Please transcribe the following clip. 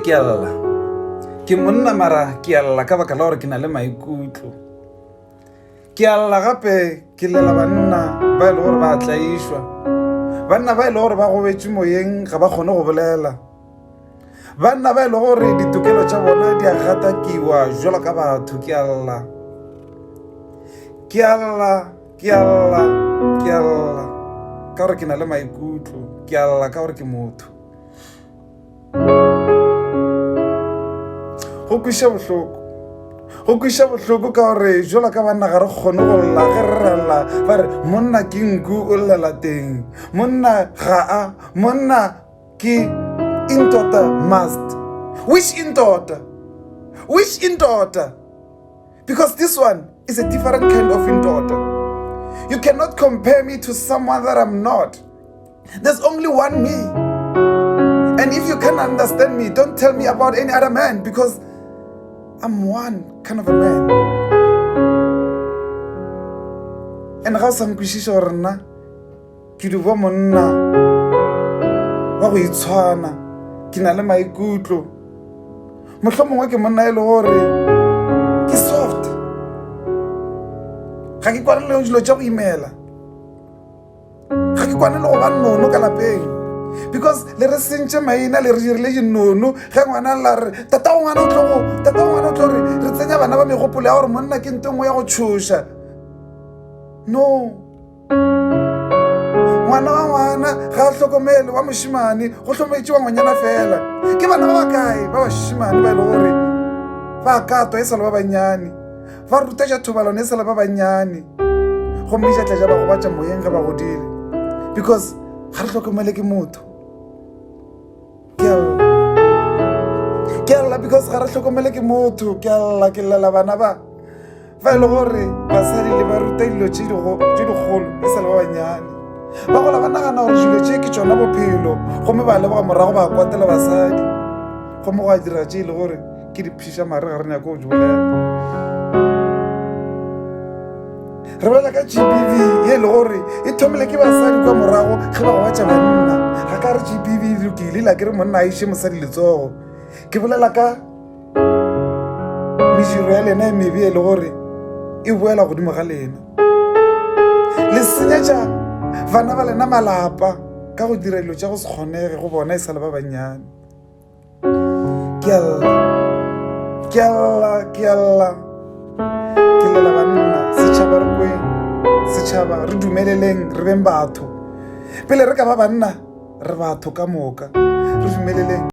ke a lla ke monna mara ke a lla ka baka la gore ke na le maikutlo. Ke a lla gape ke lela banna ba e le gore ba tlaišwa, banna ba e le gore ba gobetše moyeng ga ba kgone go bolela, banna ba e le gore ditokelo tša bona di a gatakiwa jwalo ka batho. Ke a lla, ke a lla, ke a lla, ke a lla ka gore ke na le maikutlo. Ke a lla ka gore ke motho. Go kwiša bohloko ka gore jwalo ka banna ga re kgone go lla ge re ralla ba re monna ke nku o llela teng, monna ga a, monna ke intota must. Which intota? Which intota? Because this one is a different kind of intota. You cannot compare me to someone that I'm not. There's only one me. And if you can't understand me, don't tell me about any other man, because I'm one kind of a man. And ga o sa nkwišiša gore nna ke dubo monna wa go itshwana, ke na le maikutlo, mohlomongwe ke monna e le gore ke soft, ga ke kwane le dilo tša go imela, ga ke kwane le go ba nono ka lapeng. Because le re sentše maina le re dirile dinono ge ngwana la re tata ngwana o tlo re tsenya bana ba megopolo ya gore monna ke ntengo ya go tšhoša. No, ngwana wa ngwana ga a hlokomele wa mošimane go hlometše wa ngwanyana fela. Ke bana ba bakae ba bašimane ba e le gore ba katwa e sa le ba bannyane, ba rutetša thobalano e sa le ba bannyane, gomme ja tla ja ba go batša moyeng ge ba godile, because ga re hlokomele ke motho. Ke a lla because ga re hlokomele ke motho. Ke a lla ke lela bana ba e le gore basadi le ba ruta dilo tše dikgolo e sa le ba bannyane, ba gola ba nagana gore dilo tše ke tšona bophelo, gomme ba leboga morago ba kwatela basadi, gomme go a dira tše e le gore ke diphiša mare ga re nyako go di bolela. Re bolela ka GBV ye le gore e thomile ke basadi kwa morago ge ba go batša banna. Ga ka re GBV e lokile la ke re monna a iše mosadi letsogo. Ke bolela ka mediro ya lena e mebe e le gore e boela godimo ga lena, le senyetša bana ba lena malapa ka go dira dilo tša go se kgonege go bona e sa le ba bannyane. Ke a lla, ke a lla, ke a lla, ke lela banna. Setšhaba re kweng, setšhaba re dumeleleng re beng batho, pele re ka ba banna re batho ka moka, re dumeleleng.